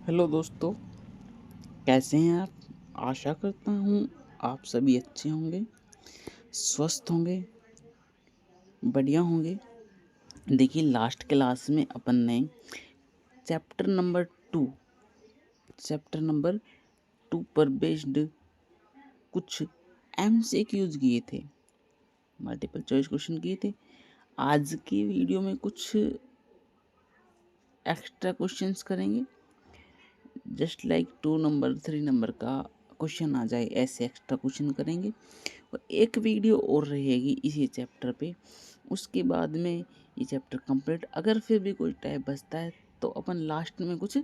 Hello दोस्तों, कैसे हैं आप? आशा करता हूँ आप सभी अच्छे होंगे, स्वस्थ होंगे, बढ़िया होंगे। देखिए, लास्ट क्लास में अपन ने chapter number two chapter number two पर बेस्ड कुछ MCQs किए थे, मल्टीपल चॉइस क्वेश्चन किए थे। आज की वीडियो में कुछ एक्स्ट्रा क्वेश्चंस करेंगे, जस्ट लाइक 2 नंबर 3 नंबर का क्वेश्चन आ जाए, ऐसे एक्स्ट्रा क्वेश्चन करेंगे। और एक वीडियो और रहेगी इसी चैप्टर पे। उसके बाद में ये चैप्टर कंप्लीट, अगर फिर भी कोई टाइम बचता है तो अपन लास्ट में कुछ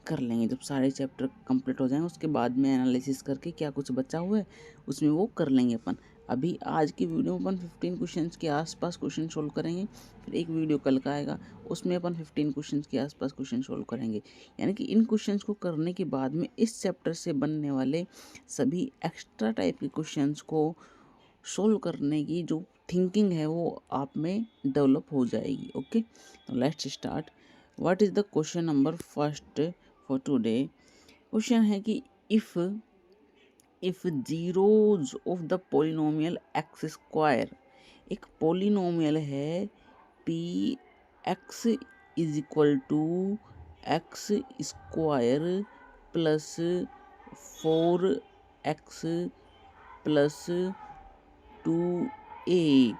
कर लेंगे। जब सारे चैप्टर कंप्लीट हो जाएंगे उसके बाद में एनालिसिस करके क्या कुछ बचा हुआ है उसमें वो कर लेंगे अपन। अभी आज की वीडियो में अपन 15 क्वेश्चंस के आसपास क्वेश्चन सोल्व करेंगे। फिर एक वीडियो कल का आएगा, उसमें अपन 15 क्वेश्चंस के आसपास क्वेश्चन सोल्व करेंगे। यानी कि इन क्वेश्चंस को करने के बाद में इस चैप्टर से बनने वाले सभी एक्स्ट्रा टाइप के क्वेश्चंस को सोल्व करने की जो थिंकिंग है वो आप में डेवलप हो जाएगी। ओके, तो let's start. What is the question number first for today? Question है कि if zeros of the polynomial x square, एक पोलिनोमियल है p x is equal to x square plus 4x plus 2a,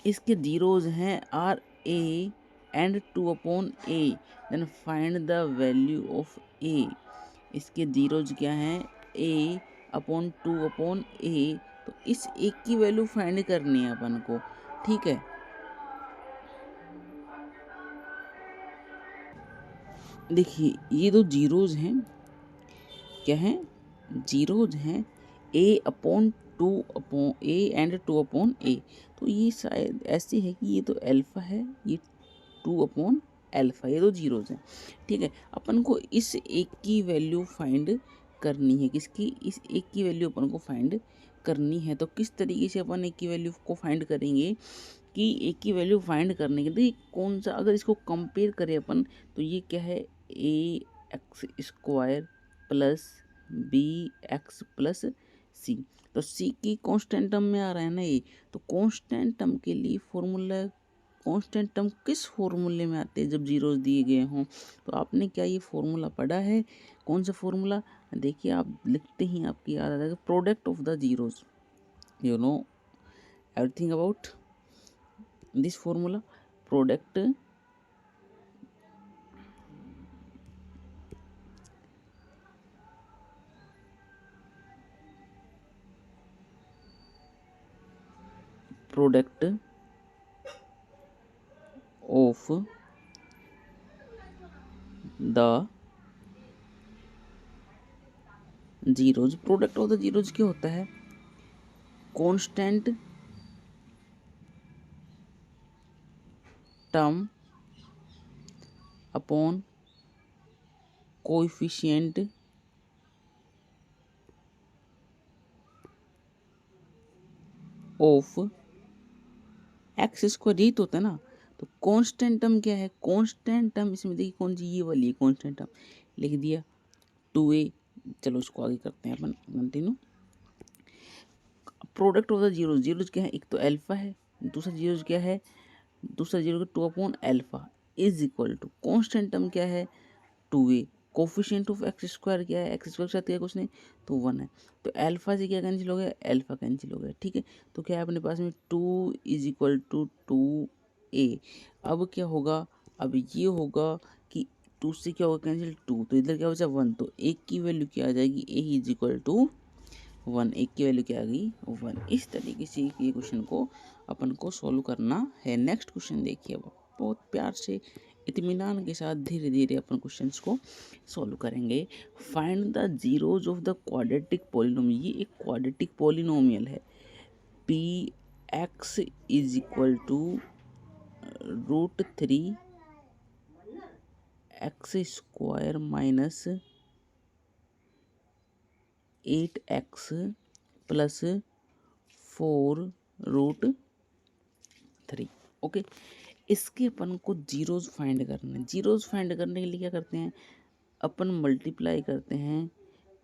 इसके zeros हैं are a and 2/a, then find the value of a। इसके zeros क्या हैं? a/2/a। तो इस एक की वैल्यू फाइंड करनी है अपन को, ठीक है। देखिए, ये दो जीरोज हैं, क्या हैं? जीरोज हैं a एंड 2/a। तो ये शायद ऐसे है कि ये तो अल्फा है, ये 2/अल्फा, ये दो जीरोज हैं, ठीक है। अपन को इस एक की वैल्यू फाइंड करनी है। किसकी? इस एक की वैल्यू अपन को फाइंड करनी है। तो किस तरीके से अपन एक की वैल्यू को फाइंड करेंगे कि एक की वैल्यू फाइंड करने के लिए कौन सा, अगर इसको कंपेयर करें अपन तो ये क्या है? ax² plus bx plus c। तो c की कांस्टेंट टर्म में आ रहा है ना ये, तो कांस्टेंट टर्म के लिए फॉर्मूला, कांस्टेंट टर्म किस फॉर्मूले में आते हैं जब जीरोस दिए गए हों? तो आपने क्या ये फॉर्मूला पढ़ा है? कौन सा फॉर्मूला? देखिए, आप लिखते ही आपकी याद आता है, product of the zeros. You know everything about this formula, product product of the zeros. Product of the zeros क्या होता है? Constant term upon coefficient of x², यही तो होता है ना। तो कांस्टेंट टर्म क्या है? कांस्टेंट टर्म इसमें देखिए कौन सी, ये वाली कांस्टेंट टर्म लिख दिया 2a। चलो इसको आगे करते हैं अपन continue. Product of the zeros, zeros क्या है? एक तो अल्फा है, दूसरा जीरोज क्या है? दूसरा जीरो 2/अल्फा is equal to constant term क्या है? 2a। कोफिशिएंट ऑफ x² क्या है? x² के साथ क्या कुछ नहीं, तो 1 है। तो अल्फा से क्या कैंसिल हो गया? अल्फा कैंसिल हो गया, ठीक है। तो क्या है अपने पास में? 2 इज इक्वल टू 2a। अब क्या होगा? अब ये होगा कि 2 से क्या होगा कैंसिल? 2, तो इधर क्या बचा? 1। तो एक की वैल्यू क्या आ जाएगी? a is equal to 1। एक की वैल्यू क्या आ गई? 1। इस तरीके से ये क्वेश्चन को अपन को सॉल्व करना है। नेक्स्ट क्वेश्चन देखिए, अब बहुत प्यार से इत्मीनान के साथ धीरे धीरे अपन क्वेश्चंस को सॉल्व करेंगे। Find the zeros of the quadratic polynomial. ये एक क्वाड्रेटिक पॉलिनोमियल है। P x is equal to √3 x² minus 8x plus 4√3। Okay, इसके अपन को जीरोज फाइंड करना है। जीरोज फाइंड करने के लिए क्या करते हैं? अपन मल्टीप्लाई करते हैं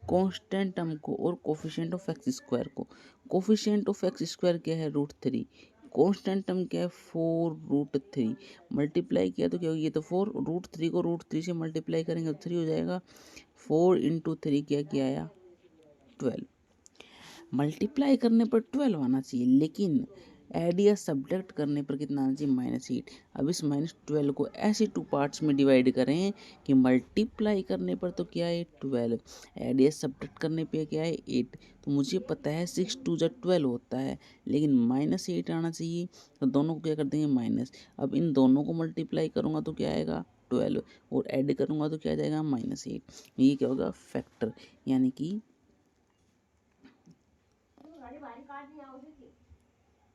कांस्टेंट टर्म को और कोफिशिएंट ऑफ एक्स स्क्वायर को। कोफिशिएंट ऑफ एक्स स्क्वायर क्या है, √3। कांस्टेंट टर्म क्या है, 4√3। मल्टीप्लाई किया तो क्या होगा, ये तो 4, √3 को √3 से मल्टीप्लाई करेंगे तो 3 हो जाएगा। 4 × 3 क्या आया, 12। मल्टीप्लाई करने पर 12 आना चाहिए, लेकिन ऐड या सब्ट्रैक्ट करने पर कितना आना चाहिए, -8। अब इस -12 को ऐसे 2 पार्ट्स में डिवाइड करें कि मल्टीप्लाई करने पर तो क्या है 12, ऐड या सब्ट्रैक्ट करने पे क्या है 8। तो मुझे पता है 6 2 जा 12 होता है, लेकिन -8 आना चाहिए, तो दोनों को क्या कर देंगे माइनस। अब इन दोनों को मल्टीप्लाई करूँगा तो क्या आएगा 12, और ऐड करूँगा तो क्या आ जाएगा -8। ये क्या होगा, फैक्टर, यानी कि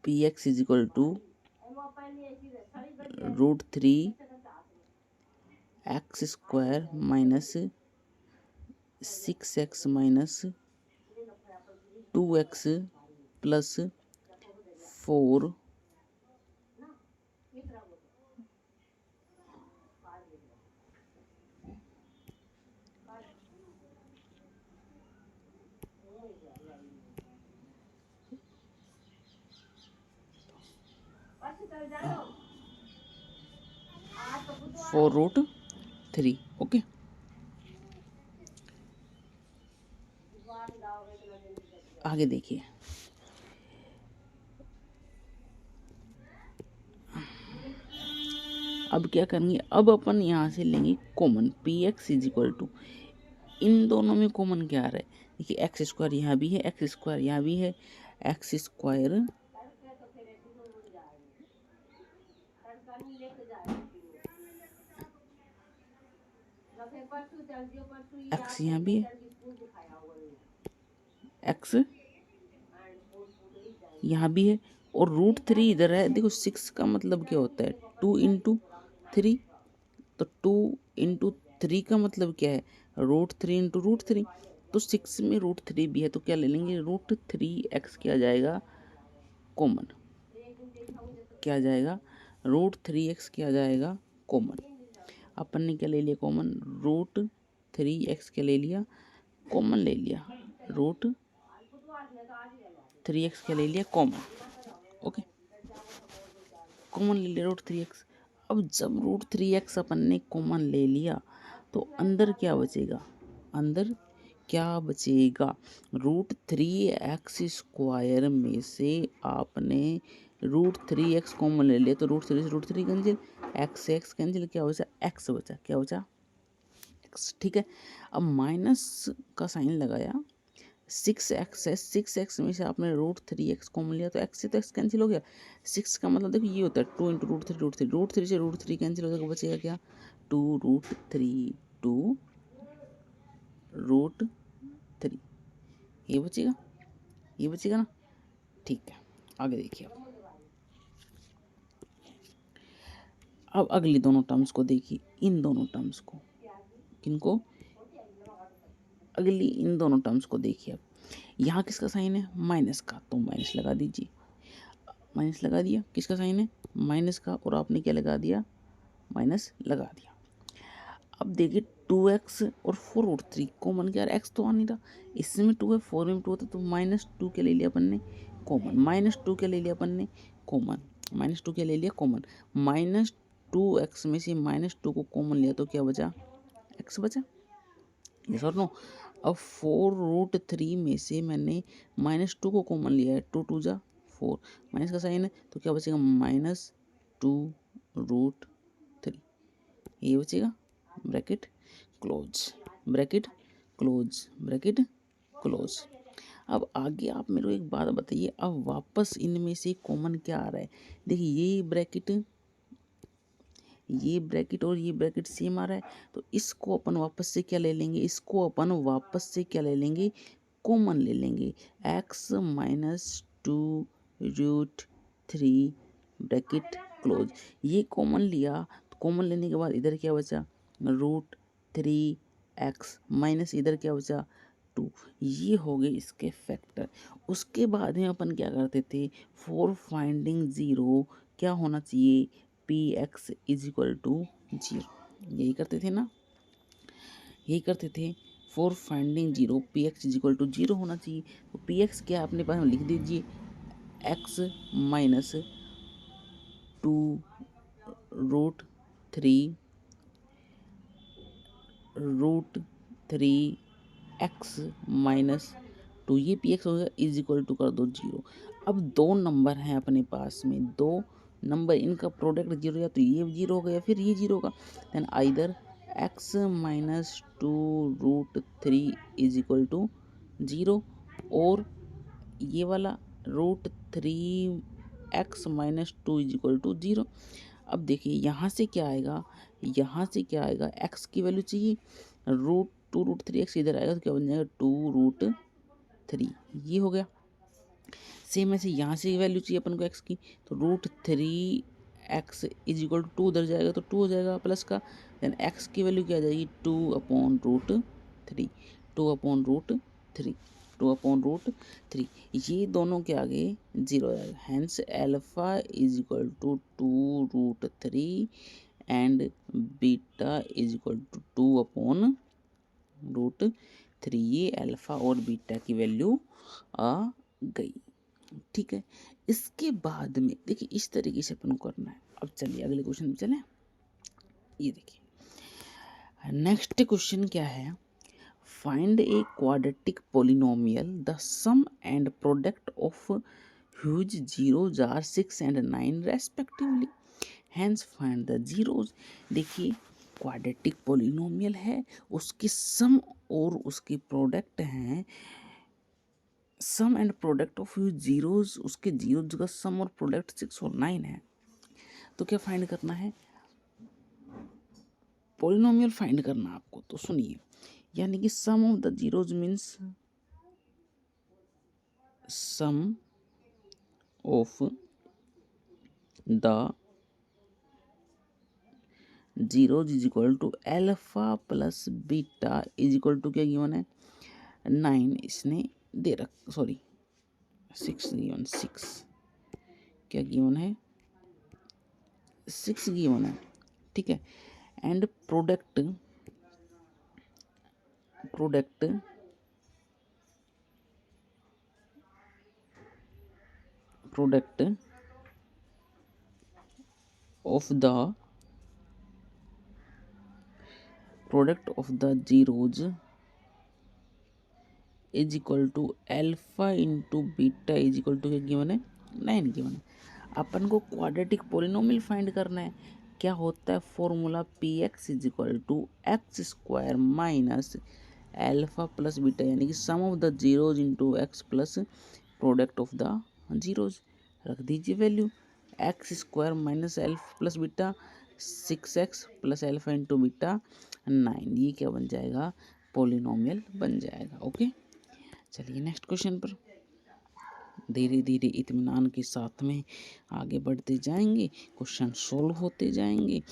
px is equal to √3 x square minus 6x minus 2x plus 4 4√3। Okay, आगे देखिए। अब क्या करेंगे, अब अपन यहाँ से लेंगे common, px is equal to, इन दोनों में कॉमन क्या आ रहा है, देखिए एक्स स्क्वायर यहाँ भी है, एक्स स्क्वायर यहाँ भी है, एक्स स्क्वायर एक्स यहाँ भी है, एक्स यहाँ भी है, और √3 इधर है। देखो 6 का मतलब क्या होता है, 2 × 3, तो 2 × 3 का मतलब क्या है, √3 × √3। तो 6 में √3 भी है, तो क्या ले लेंगे, √3x क्या आ जाएगा कॉमन, क्या आ जाएगा √3x क्या आ जाएगा कॉमन। अपन ने क्या ले लिया कॉमन, √3x क्या ले लिया कॉमन, ले लिया √3x क्या ले लिया कॉमन। ओके, कॉमन ले लिया √3x। अब जब √3x अपन ने कॉमन ले लिया तो अंदर क्या बचेगा, अंदर क्या बचेगा, √3x स्क्वायर में से आपने √3x कॉमन ले लिया, तो √3 से √3 कैंसिल, x से x कैंसिल, क्या बचा x बचा, क्या बचा x। ठीक है, अब माइनस का साइन लगाया, 6x है, 6x में से आपने √3x कॉमन लिया तो x से तो x कैंसिल हो गया। 6 का मतलब देखो ये होता है 2 × √3, √3 से √3 कैंसिल हो जाएगा, बचेगा क्या 2√3, 2√3, ये बचेगा, ये बचेगा ना। ठीक है, आगे देखिए। अब अगली दोनों टर्म्स को देखिए, इन दोनों टर्म्स को, किनको, अगली इन दोनों टर्म्स को देखिए। अब यहाँ किसका साइन है, माइनस का, तो माइनस लगा दीजिए, माइनस लगा दिया, किसका साइन है माइनस का, और आपने क्या लगा दिया, माइनस लगा दिया। अब देखिए 2x और 4√3 कॉमन, क्या एक्स तो आ नहीं रहा, इसमें 2 है, 4 में 2 होता, तो -2 क्या ले लिया अपन ने कॉमन, -2 क्या ले लिया अपन ने कॉमन, -2 क्या ले लिया कॉमन, -2x में से -2 को कॉमन लिया तो क्या बचा, x बचा, यस और नो। अब 4√3 में से मैंने -2 को कॉमन लिया है, 2 2 जा 4, माइनस का साइन है तो क्या बचेगा, -2√3, ये बचेगा, bracket close, bracket close, bracket close. अब आगे आप मेरे को एक बात बताइए, अब वापस इनमें से कॉमन क्या आ रहा है, देखिए ये ब्रैकेट और ये ब्रैकेट सेम आ रहा है, तो इसको अपन वापस से क्या ले लेंगे, इसको अपन वापस से क्या ले लेंगे, कॉमन ले लेंगे, x - 2√3 ब्रैकेट क्लोज। ये कॉमन लिया, तो कॉमन लेने के बाद इधर क्या बचा, √3x माइनस इधर क्या बचा 2, ये हो गए इसके फैक्टर। उसके बाद में अपन क्या करते थे, फॉर फाइंडिंग ज़ीरो क्या होना चाहिए, px इज इक्वल टू 0, यही करते थे ना। यही करते थे। For finding zero p x is equal to zero होना चाहिए। तो पी एक्स क्या अपने पास में लिख दीजिए, एक्स माइनस 2√3 √3 एक्स माइनस 2, ये पी एक्स हो गया, इज इक्वल टू कर दो जीरो। अब दो नंबर हैं अपने पास में, दो नंबर, इनका प्रोडक्ट जीरो, या तो ये जीरो होगा या फिर ये जीरो होगा। Then either x minus 2√3 is equal to zero, और ये वाला √3 x-2 is equal to zero. अब देखिए यहाँ से क्या आएगा, यहाँ से क्या आएगा, x की वैल्यू चाहिए, √2√3x इधर आएगा तो क्या बन जाएगा 2√3, ये हो गया। सेम ऐसे यहाँ से वैल्यू चाहिए अपन को x की, तो √3x इज इक्वल टू 2 उधर जाएगा तो 2 हो जाएगा प्लस का। देन x की वैल्यू क्या आ जाएगी 2/√3, 2/√3, 2/√3, ये दोनों के आगे जीरो आएगा। Hence alpha is equal to 2√3 and beta is equal to 2/√3। ये अल्फा और बीटा की वैल्यू आ गई। ठीक है, इसके बाद में देखिए इस तरीके से अपन को करना है। अब चलिए अगले क्वेश्चन में चलें। ये देखिए नेक्स्ट क्वेश्चन क्या है, find a quadratic polynomial the sum and product of whose zeros are 6 and 9 respectively, hence find the zeros. देखिए क्वाड्रेटिक पोलिनोमियल है, उसके सम और उसके प्रोडक्ट हैं, sum and product of zeros, उसके जीरोज का सम और प्रोडक्ट 6 और 9 है। तो क्या फाइंड करना है, पोलिनोमियल फाइंड करना आपको। तो सुनिए, यानी कि sum of the zeros means sum of the zeros is equal to alpha plus beta is equal to क्या गिवन है 9, इसने दे रख, सॉरी 6 गिवन, 6 क्या गिवन है 6 गिवन है। ठीक है, and product product product of the product of the zeros is equal to alpha into beta is equal to क्या गिवन है 9 गिवन है। अपन को क्वाड्रेटिक पोलिनोमियल फाइंड करना है। क्या होता है formula, p x is equal to x square minus alpha plus beta, यानी कि sum of the zeros into x plus product of the zeros. रख दीजिए value, x square minus alpha plus beta 6x plus alpha into beta 9, ये क्या बन जाएगा polynomial बन जाएगा। ओके, चलिए नेक्स्ट क्वेश्चन पर धीरे धीरे इत्मीनान के साथ में आगे बढ़ते जाएंगे, क्वेश्चन सोल्व होते जाएंगे,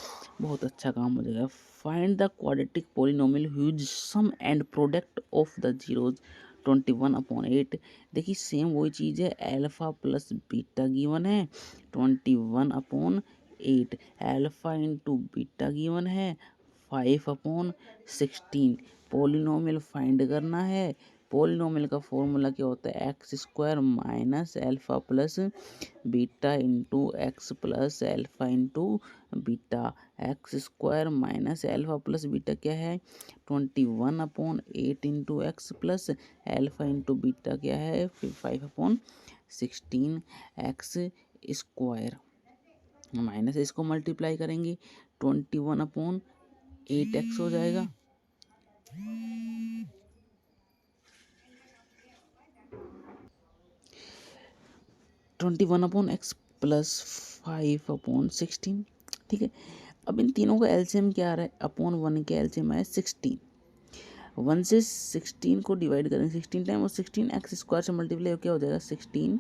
बहुत अच्छा काम हो जाएगा। Find the quadratic polynomial whose sum and product of the zeros 21/8। देखिए सेम वही चीज़ है, एल्फा प्लस बीटा गिवन है 21/8, एल्फा इंटू बीटा गिवन है 5/16। पोलिनोमियल फाइंड करना है। पोलिनोमियल का फॉर्मूला क्या होता है, x square minus alpha plus beta into x plus alpha into beta. X square minus alpha plus beta क्या है 21/8 into x plus alpha into beta क्या है 5/16 एक्स स्क्वायर माइनस इसको मल्टीप्लाई करेंगे 21/8x हो जाएगा, 21/x प्लस 5/16। ठीक है, अब इन तीनों का एलसीएम क्या आ रहा है, अपॉन 1 के एलसीएम आया 16, 1 से 16 को डिवाइड करेंगे 16 टाइम, और 16 एक्स स्क्वायर से मल्टीप्लाई क्या हो जाएगा 16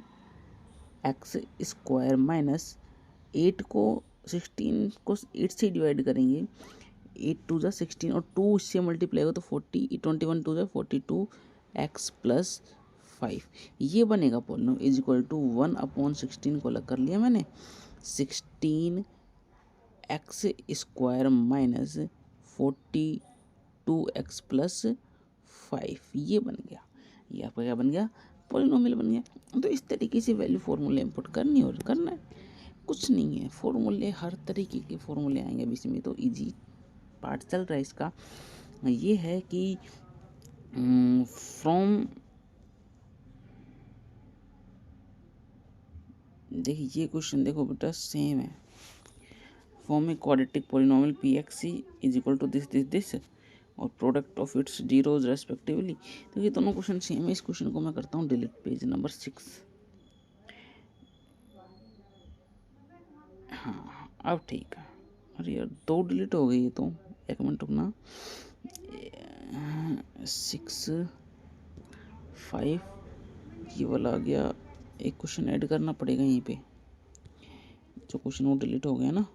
एक्स स्क्वायर माइनस 8 को 8 से डिवाइड करेंगे, 8 2 16 और 2 इससे मल्टीप्लाई होगा तो 40, 21 2 42 एक्स प्लस 5, ये बनेगा पोलिनोम इज इक्वल टू 1/16 को अलग कर लिया मैंने, 16 x square minus 42 2x plus 5, ये बन गया, ये आपका क्या बन गया, पॉलिनोमियल बन गया। तो इस तरीके से वैल्यू फॉर्मूले इंपुट करनी और करना है, कुछ नहीं है। फॉर्मूले हर तरीके के फॉर्मूले आएंगे अभी इसमें, तो इजी पार्ट चल रहा है इसका। ये है कि फ्रॉम, देखिए ये क्वेश्चन देखो बेटा सेम है, form a quadratic polynomial p x c is equal to this और product of its zeros respectively. तो ये दोनों क्वेश्चन सेम है। इस क्वेश्चन को मैं करता हूँ डिलीट, पेज नंबर 6। हाँ अब ठीक है। अरे यार 2 डिलीट हो गई ये तो, एक मिनट रुकना। 6 5 ये वाला आ गया, एक क्वेश्चन ऐड करना पड़ेगा यहीं पे, जो क्वेश्चन वो डिलीट हो गया ना,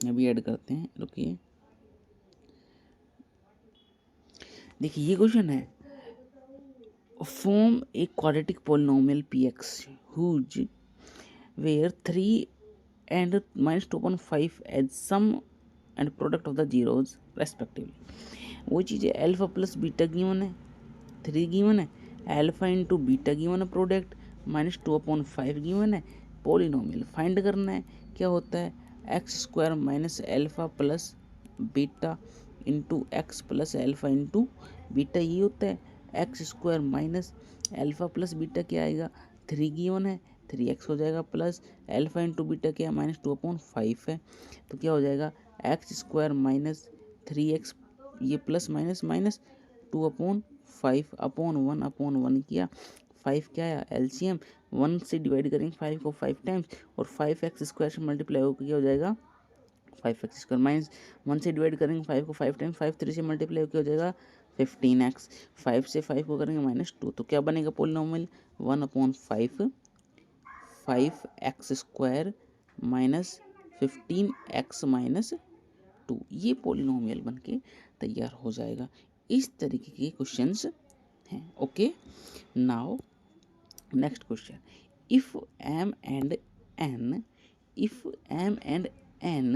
अभी ऐड करते हैं, रुकिए। देखिए ये क्वेश्चन है, form a quadratic polynomial p x whose where 3 and -2.5 as sum and product of the zeros respectively. वो चीज़ है, अल्फा प्लस बीटा गिवन है, 3 गिवन है, अल्फा इंटू बीटा गिवन है, प्रोडक्ट -2/5 गिवन है, पॉलिनोमियल फाइंड करना है। क्या होता है, x square minus alpha plus beta into x plus alpha into beta, ये होता है x square minus alpha plus beta, क्या आएगा, 3 गिवन है, 3x हो जाएगा, प्लस अल्फा इंटू बीटा क्या -2/5 है, तो क्या हो जाएगा एक्स स्क्वायर माइनस 3x, ये प्लस माइनस माइनस 2/5 अपॉन 1/1 किया, 5 क्या आया एलसीएम, 1 से डिवाइड करेंगे 5 को 5 टाइम्स, और 5x स्क्वायर से मल्टीप्लाई होकर क्या हो जाएगा 5x स्क्वायर, माइनस 1 से डिवाइड करेंगे 5 को 5 टाइम्स, 5 3 से मल्टीप्लाई होकर हो जाएगा 15x, 5 से 5 को करेंगे -2, तो क्या बनेगा polynomial 1/5 5x square minus 15x minus 2, ये पॉलिनोमियल बन के तैयार हो जाएगा। इस तरीके के क्वेश्चंस हैं। Okay, now next question, if m and n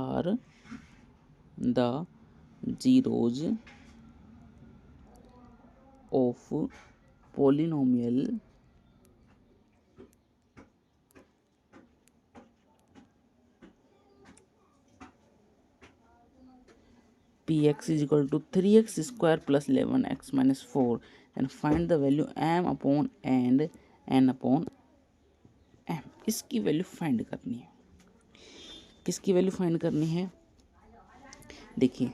are the zeros of polynomial px is equal to 3x square plus 11x minus 4 and find the value m upon and n upon m। इसकी value find करनी है। किसकी value find करनी है, देखिए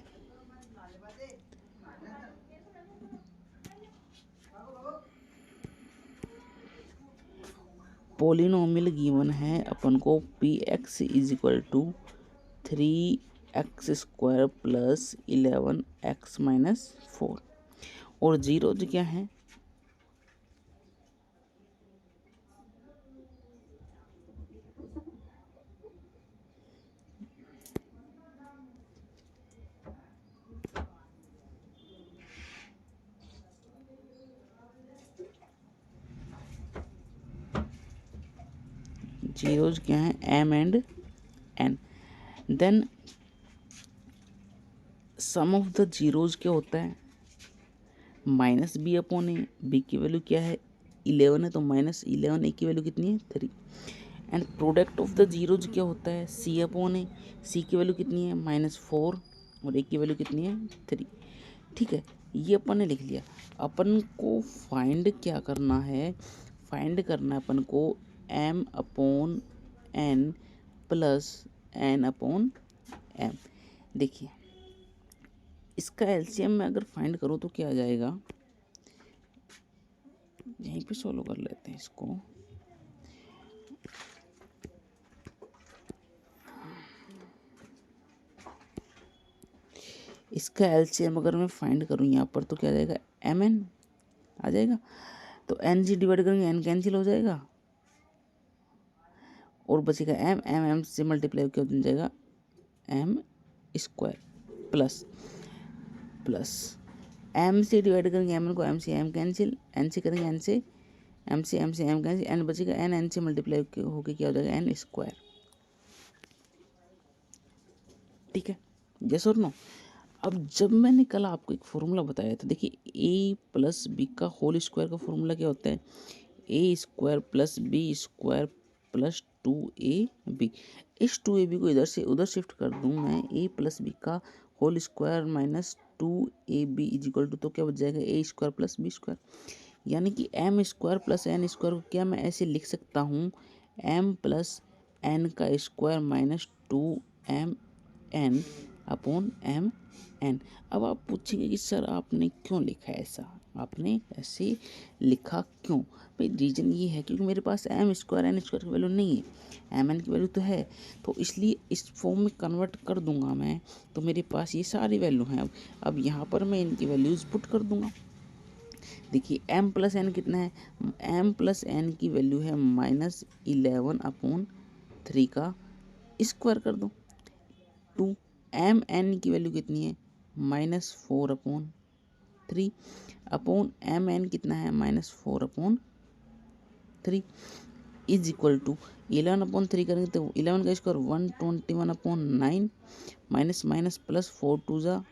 polynomial given है अपन को p x is equal to 3x square plus 11x minus 4, और जीरोज क्या है, जीरोज क्या है m and n, then sum of the zeros क्या होता है minus b upon a, b की वैल्यू क्या है 11 है, तो -11 ए की वैल्यू कितनी है 3, and product of the zeros क्या होता है सी अपॉन ए, सी की वैल्यू कितनी है -4 और ए की वैल्यू कितनी है 3। ठीक है, ये अपन ने लिख लिया। अपन को फाइंड क्या करना है, फाइंड करना है अपन को m upon n plus n upon m। देखिए इसका एलसीएम में अगर फाइंड करूँ तो क्या आ जाएगा, यहीं पे सोल्व कर लेते हैं इसको। इसका एलसीएम अगर मैं फाइंड करूँ यहाँ पर तो क्या आ जाएगा mn आ जाएगा, तो n से डिवाइड करेंगे n कैंसिल हो जाएगा और बचेगा m से मल्टीप्लाई क्या हो जाएगा m स्क्वायर प्लस m से डिवाइड करेंगे m को, m से m कैंसिल, n से करेंगे m से m कैंसिल, n बचेगा n से मल्टीप्लाई होके क्या हो जाएगा n स्क्वायर। ठीक है, यस और नो। अब जब मैंने कल आपको एक फॉर्मूला बताया था, देखिए ए प्लस बी का होल स्क्वायर का फॉर्मूला क्या होता है, a square plus b square plus 2ab। इस 2ab को इधर से उधर शिफ्ट कर दूं मैं, ए प्लस बी का whole square minus 2ab is equal to, तो क्या बच जाएगा, a square plus b square. यानी कि m square plus n square को क्या मैं ऐसे लिख सकता हूँ, एम प्लस एन का square minus 2m n upon m n. अब आप पूछेंगे कि सर आपने क्यों लिखा है ऐसा, आपने ऐसे लिखा क्यों? भाई रीज़न ये है क्योंकि मेरे पास एम स्क्वायर एन स्क्वायर की वैल्यू नहीं है, एम एन की वैल्यू तो है, तो इसलिए इस फॉर्म में कन्वर्ट कर दूंगा मैं, तो मेरे पास ये सारी वैल्यू हैं। अब यहाँ पर मैं इनकी वैल्यूज़ पुट कर दूंगा। देखिए m प्लस एन कितना है, m प्लस एन की वैल्यू है -11/3 का स्क्वायर कर दो। 2m n की वैल्यू कितनी है, -4/3 अपॉन mn कितना है, -4/3 इज इक्वल टू 11/3 करेंगे तो 11 का स्क्वायर 121/9 माइनस माइनस प्लस 4 2 ज़ा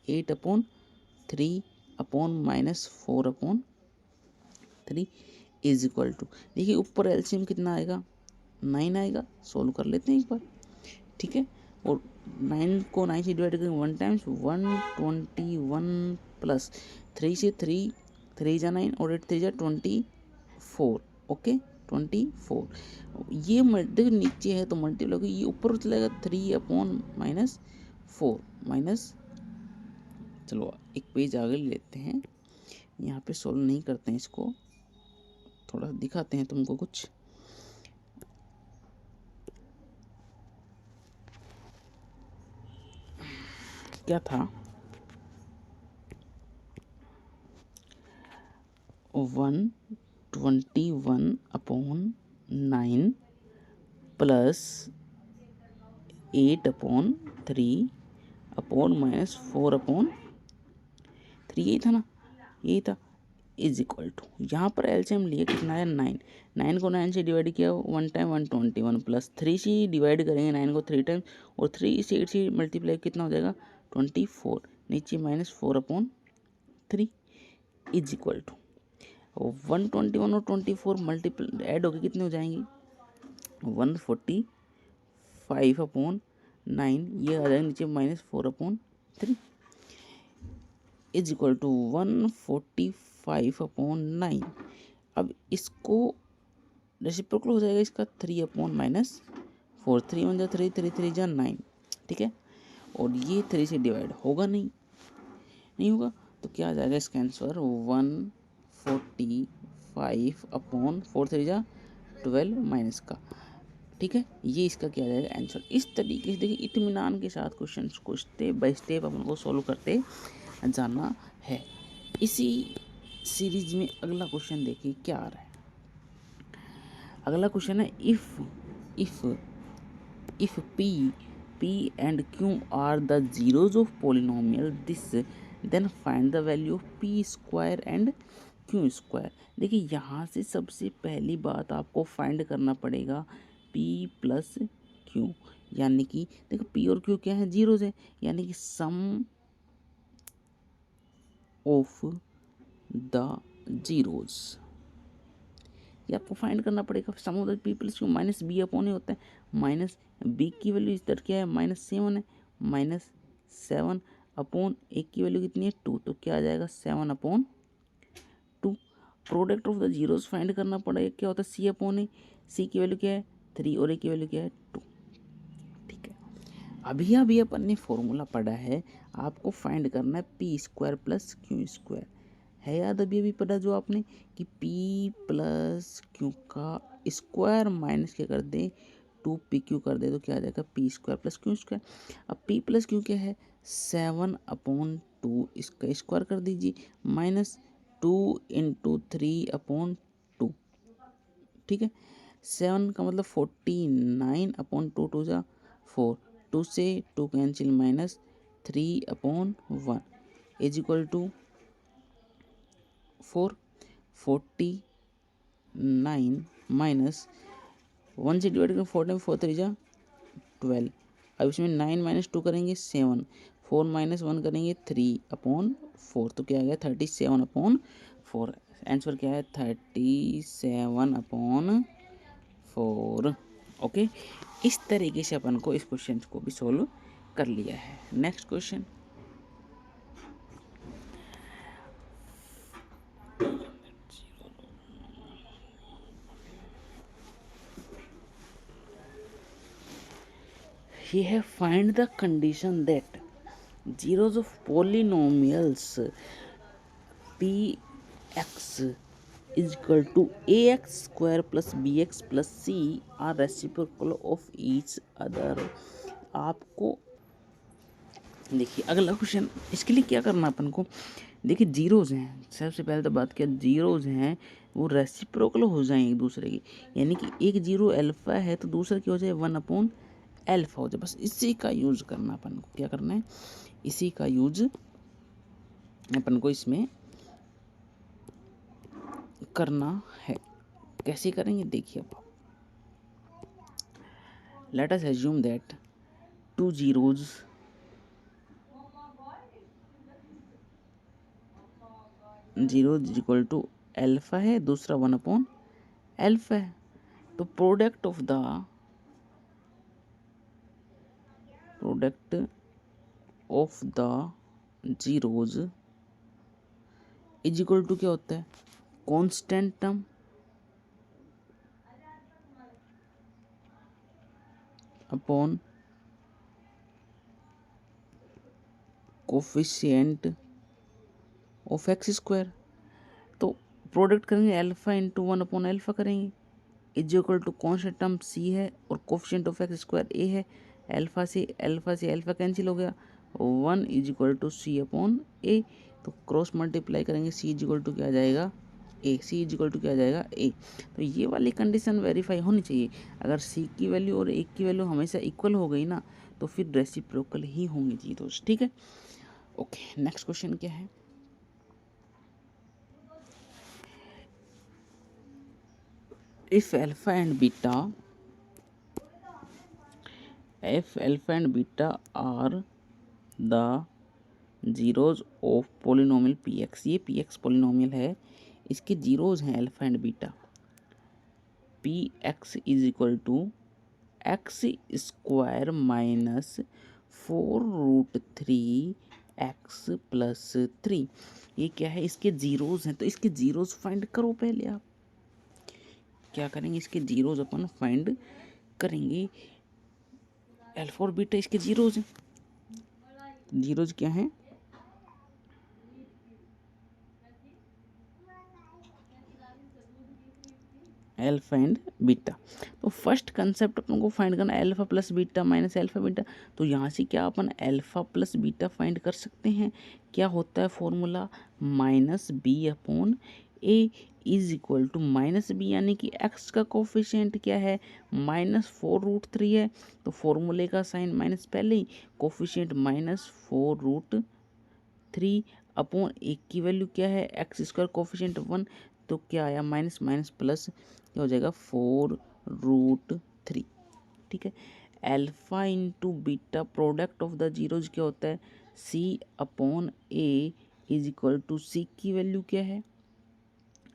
8/3 अपॉन -4/3 इज इक्वल टू, देखिए ऊपर एलसीएम कितना आएगा, 9 आएगा। सोल्व कर लेते हैं एक बार, ठीक है। और 9 को 9 से डिवाइड करेंगे 1 टाइम्स 121 प्लस 3 से 3 जा 9 और 8 3 जा 24, ओके 24। ये देखो नीचे है तो मल्टीप्लाई होगी, ये ऊपर चलेगा 3/-4 माइनस, चलो एक पेज आगे लेते हैं, यहाँ पे सोल्व नहीं करते हैं इसको, थोड़ा दिखाते हैं तुमको कुछ। क्या था, 121/9 प्लस 8/3 अपॉन -4/3, यही था ना, यही था, इज इक्वल टू, यहाँ पर एलसीएम लिए कितना है 9, 9 को 9 से डिवाइड किया 1 टाइम 121 प्लस 3 से डिवाइड करेंगे 9 को 3 टाइम और 3 से 8 से मल्टीप्लाई कितना हो जाएगा 24, नीचे -4/3 इज इक्वल टू 121 और 24 मल्टीप्लाई ऐड होकर कितने हो जाएंगे 145/9, ये आ जाएगा नीचे -4/3 इज इक्वल टू 145/9। अब इसको रेसिप्रोकल हो जाएगा इसका 3/-4, 3 1 जा 3, 3 3 जा 9, ठीक है। और ये 3 से डिवाइड होगा नहीं होगा, तो क्या आ जाएगा इसका आंसर 145/4, 3 जा 12 माइनस का, ठीक है। ये इसका क्या आ जाएगा आंसर। इस तरीके से देखिए इत्मीनान के साथ क्वेश्चन को स्टेप बाय स्टेप अपन को सॉल्व करते जाना है। इसी सीरीज में अगला क्वेश्चन देखिए क्या आ रहा है। अगला क्वेश्चन है if p and q are the zeros of polynomial this, then find the value of p square and q square। देखिए यहाँ से सबसे पहली बात आपको फाइंड करना पड़ेगा p प्लस q, यानी कि देखो p और q क्या है, जीरोज है, यानी कि सम ऑफ द जीरोज, ये आपको फाइंड करना पड़ेगा। Sum of the p plus q minus b upon होता है, माइनस बी की वैल्यू इधर क्या है -7 है, -7 अपॉन एक की वैल्यू कितनी है 2, तो क्या आ जाएगा 7/2। Product of the zeros find करना पड़ेगा, क्या होता है C/A, सी की वैल्यू क्या है 3 और ए की वैल्यू क्या है 2, ठीक है। अभी अपन ने फॉर्मूला पढ़ा है, आपको फाइंड करना है P square plus Q square, है याद अभी पढ़ा जो आपने कि p प्लस क्यू का स्क्वायर माइनस क्या कर दें 2pq कर दे, तो क्या आ जाएगा p square plus Q square. अब p प्लस क्यू क्या है 7/2, इसका स्क्वायर कर दीजिए -2 × 3/2, ठीक है। 7 का मतलब 49/2, 2 जा 4, 2 से 2 cancel -3/1 is equal to 49 minus 1 से डिवाइड करें 4 टाइम 4 3 जा 12, अब इसमें 9 माइनस 2 करेंगे 7, 4 माइनस 1 करेंगे 3/4, तो क्या आ गया 37/4। आंसर क्या है 37/4। ओके, इस तरीके से अपन को इस क्वेश्चन को भी सोल्व कर लिया है। Next question, he have find the condition that zeros of polynomials px is equal to ax square plus bx plus c are reciprocal of each other। आपको देखिए अगला क्वेश्चन, इसके लिए क्या करना अपन को, देखिए जीरोज हैं, सबसे पहले तो बात किया जीरोज हैं वो रेसिप्रोकल हो जाएं एक दूसरे की, यानी कि एक जीरो अल्फा है तो दूसरा क्या हो जाए 1/अल्फा हो जाए। बस इसी का यूज करना अपन को, क्या करना है, इसी का यूज अपन को इसमें करना है। कैसे करेंगे देखिए, अब let us assume that two zeros zero equal to alpha है, दूसरा 1/अल्फा है, तो product of the zeros is equal to क्या होता है, constant term upon coefficient of x square. तो प्रोडक्ट करेंगे अल्फा इंटू 1/अल्फा करेंगे, is equal to constant term c है और coefficient of x square a है, अल्फा से अल्फा कैंसिल हो गया, 1 इज इक्वल टू C/A। तो क्रॉस मल्टीप्लाई करेंगे, सी इज इक्वल टू क्या आ जाएगा ए, सी इज इक्वल टू क्या आ जाएगा ए। तो ये वाली कंडीशन वेरीफाई होनी चाहिए। अगर सी की वैल्यू और ए की वैल्यू हमेशा इक्वल हो गई ना तो फिर रेसिप्रोकल ही होंगे जी दोस्त, ठीक है। ओके, नेक्स्ट क्वेश्चन क्या है, if alpha and beta are the zeros of polynomial px, ये px polynomial है, इसके जीरोज हैं alpha and beta, px is equal to x square minus 4√3x+3। ये क्या है, इसके जीरोज हैं, तो इसके जीरोज फाइंड करो पहले आप। क्या करेंगे, इसके जीरोज अपन फाइंड करेंगे, अल्फा और बीटा इसके जीरोज हैं, जीरोज क्या हैं, अल्फा एंड बीटा। तो फर्स्ट कंसेप्ट अपन को फाइंड करना alpha plus beta minus alpha beta, तो यहाँ से क्या अपन अल्फा प्लस बीटा फाइंड कर सकते हैं। क्या होता है formula, -b/a is equal to -b, यानी कि x का कोफिशिएंट क्या है -4√3 है, तो फॉर्मूले का साइन माइनस पहले ही, कोफिशिएंट -4√3 अपॉन एक की वैल्यू क्या है एक्स स्क्वायर, कोफिशिएंट 1, तो क्या आया माइनस माइनस प्लस, क्या हो जाएगा 4√3, ठीक है। Alpha into beta product of the zeros क्या होता है, C/A इज इक्वल टू सी की वैल्यू क्या है,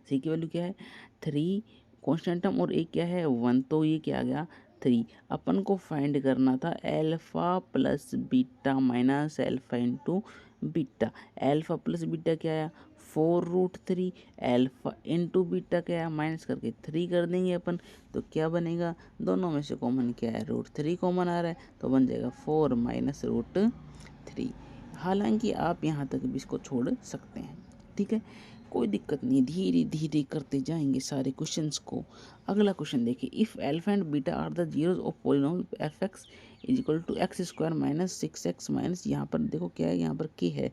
सी की वैल्यू क्या है 3 कॉन्स्टेंट टर्म और एक क्या है 1, तो ये क्या आ गया 3। अपन को फाइंड करना था alpha plus beta minus alpha into beta. Alpha plus beta क्या आया 4√3, अल्फा इंटू बीटा क्या आया माइनस करके 3 कर देंगे अपन, तो क्या बनेगा, दोनों में से कॉमन क्या है √3 कॉमन आ रहा है, तो बन जाएगा 4 माइनस √3। हालांकि आप यहाँ तक भी इसको छोड़ सकते हैं, ठीक है, कोई दिक्कत नहीं, धीरे धीरे करते जाएंगे सारे क्वेश्चंस को। अगला क्वेश्चन देखिए, if alpha and beta are the zeros of polynomial fx is equal to x square minus 6x minus, यहाँ पर देखो क्या है, यहाँ पर k है,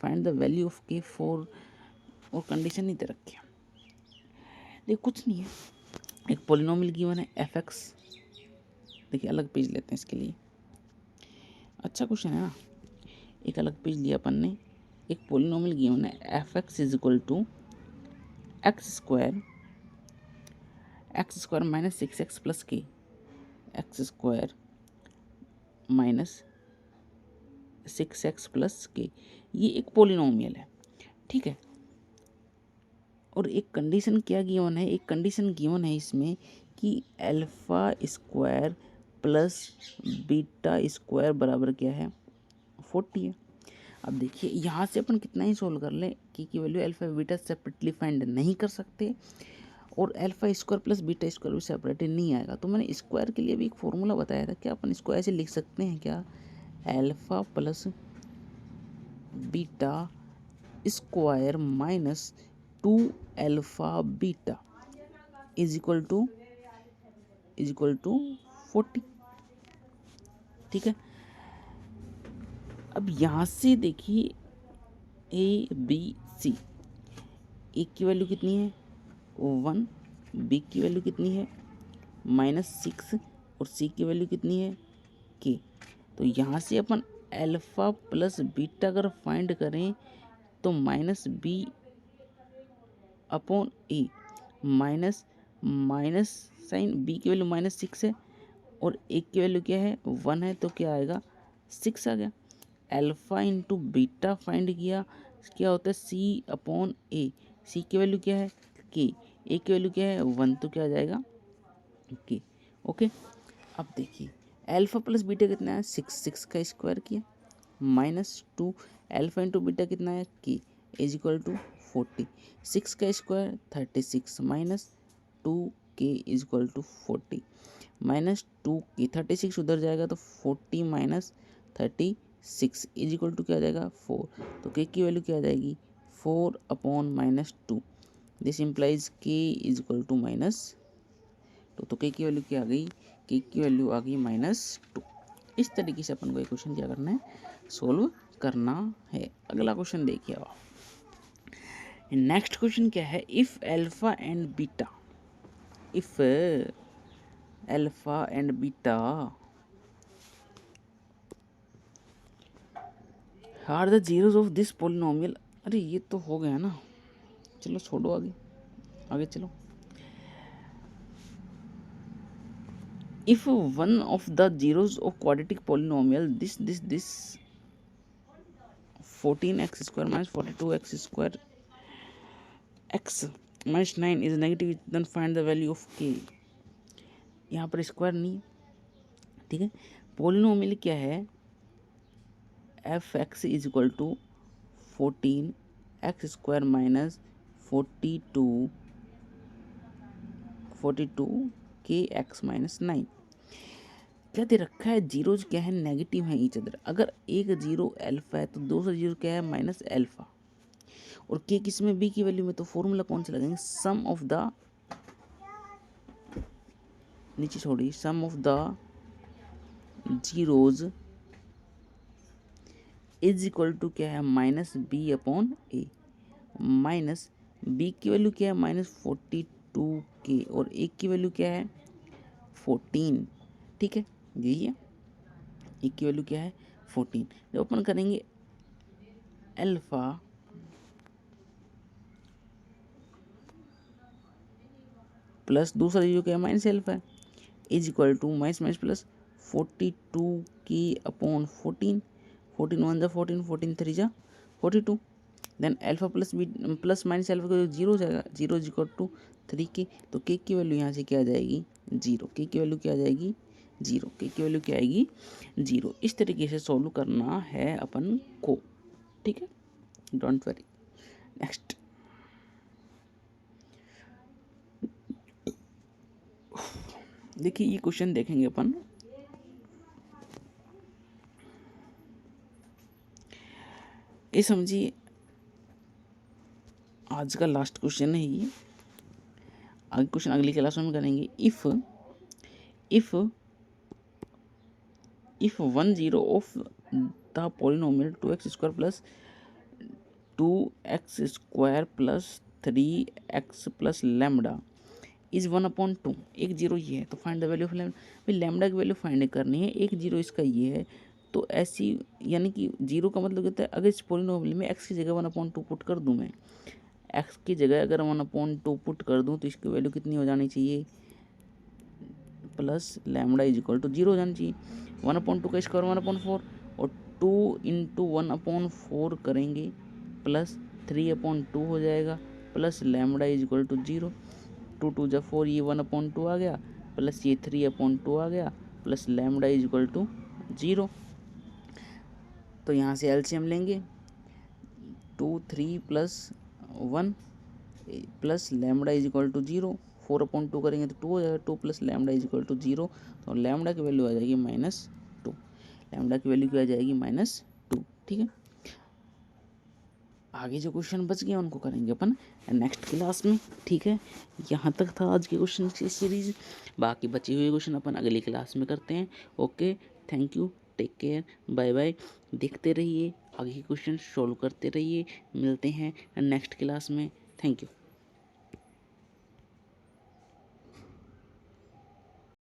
find the value of k 4, और कंडीशन नहीं दे रखी है। देखिए कुछ नहीं है, एक पॉलिनोमियल गिवन है fx, देखिए अलग पेज लेते हैं इसके लिए, अच्छा क्वेश्चन है ना, एक अलग पेज लिया अपन ने, एक पॉलिनोमियल गिवन है fx is equal to x square minus 6x plus k, x square minus 6x plus k, ये एक पोलिनोमियल है, ठीक है। और एक कंडीशन क्या गिवन है, एक कंडीशन गिवन है इसमें कि alpha square plus beta square बराबर क्या है, 40 है। अब देखिए यहाँ से अपन कितना ही सोल्व कर लें की value alpha beta separately find नहीं कर सकते, और alpha square plus beta square भी सेपरेटली नहीं आएगा। तो मैंने स्क्वायर के लिए भी एक फॉर्मूला बताया था, क्या अपन इसको ऐसे लिख सकते हैं क्या, alpha plus beta square minus 2 alpha beta is equal to 40, ठीक है। अब यहाँ से देखिए ए बी सी, ए की वैल्यू कितनी है 1, बी की वैल्यू कितनी है -6 और सी की वैल्यू कितनी है के। तो यहाँ से अपन अल्फा प्लस बीटा अगर फाइंड करें तो -b upon a, minus minus sign, B की वैल्यू -6 है और ए की वैल्यू क्या है 1 है, तो क्या आएगा 6 आ गया। अल्फा इंटू बीटा फाइंड किया, क्या होता है सी अपॉन ए, सी की वैल्यू क्या है के, ए की वैल्यू क्या है 1, तो क्या आ जाएगा के, ओके। अब देखिए अल्फा प्लस बीटा कितना है 6 का स्क्वायर किया -2 अल्फा इंटू बीटा कितना है के इज इक्वल टू 40, 6 का स्क्वायर 36 -2 के इज इक्वल टू 40, -2 के 36 उधर जाएगा तो 40 -36 इज इक्वल टू क्या आ जाएगा 4, तो के की वैल्यू क्या आ जाएगी 4 अपॉन -2, दिस इम्प्लाइज के इज इक्वल टू -2, तो के की वैल्यू क्या आ गई, के की वैल्यू आ गई -2। इस तरीके से अपन को ये क्वेश्चन क्या करना है, सोल्व करना है। अगला क्वेश्चन देखिए आप, नेक्स्ट क्वेश्चन क्या है, if alpha and beta, if alpha and beta are the zeros of this polynomial, अरे ये तो हो गया ना, चलो छोड़ो आगे, आगे चलो। If one of the zeros of quadratic polynomial this 14x square minus 42x square x minus 9 is negative, then find the value of k। यहाँ पर स्क्वायर नहीं, ठीक है। पोलिनोमियल क्या है, f x is equal to 14x square minus 42 k x minus 9। क्या दे रखा है, जीरोज क्या है नेगेटिव है ईच अदर, अगर एक जीरो अल्फा है तो दूसरा जीरो क्या है माइनस अल्फा, और के किस में बी की वैल्यू में, तो फॉर्मूला कौन सा लगाएंगे, सम ऑफ द, नीचे छोड़िए, sum of the zeros is equal to क्या है -b upon a, minus b की वैल्यू क्या है -42 के, और ए की वैल्यू क्या है 14, ठीक है, यही है, ए की वैल्यू क्या है 14। जब अपन करेंगे अल्फा प्लस दूसरा जीरो क्या है माइनस अल्फा है, is equal to minus plus 42 की अपॉन 14, 14 1 जा 14, 14 3 जा 42, then alpha plus b plus minus alpha को जीरो हो जाएगा, जीरो इज इक्वल टू 3 के, तो के की वैल्यू यहाँ से क्या आ जाएगी 0, के की वैल्यू क्या आ जाएगी 0, के की वैल्यू क्या आएगी 0। इस तरीके से सॉल्व करना है अपन को, ठीक है, डोंट वरी। नेक्स्ट देखिए ये क्वेश्चन देखेंगे अपन, ये समझिए आज का लास्ट क्वेश्चन है ये, आगे क्वेश्चन अगली क्लास में करेंगे। If 1 0 of the polynomial 2x square plus 2x square plus 3x plus lambda is 1/2, एक जीरो ये है, तो find the value of lambda, भाई लैम्बडा की वैल्यू फाइंड करनी है, एक जीरो इसका ये है, तो ऐसी यानी कि जीरो का मतलब कहता है अगर इस पॉलिनोमियल में x की जगह 1/2 पुट कर दूं, मैं x की जगह अगर 1/2 पुट कर दूं तो इसकी वैल्यू कितनी हो जानी चाहिए, plus lambda is equal to 0 हो जानी चाहिए। 1/2 का स्क्वायर 1/4 और 2 इंटू 1/4 करेंगे प्लस 3/2 हो जाएगा plus lambda is equal to 0। 2 2 जा 4, ये 1/2 आ गया प्लस ये 3/2 आ गया plus lambda is equal to 0। तो यहाँ से एलसीएम लेंगे 2 3 plus 1 plus lambda is equal to 0। 4/2 करेंगे तो 2 हो जाएगा, 2 plus lambda is equal to 0। तो लैम्बडा की वैल्यू आ जाएगी -2। लैम्बडा की वैल्यू क्या आ जाएगी -2। ठीक है, आगे जो क्वेश्चन बच गए उनको करेंगे अपन नेक्स्ट क्लास में। ठीक है, यहाँ तक था आज के क्वेश्चन की सीरीज, बाकी बचे हुए क्वेश्चन अपन अगली क्लास में करते हैं। Okay, thank you, take care, bye bye. देखते रहिए, आगे के क्वेश्चन सोल्व करते रहिए। मिलते हैं नेक्स्ट क्लास में। Thank you.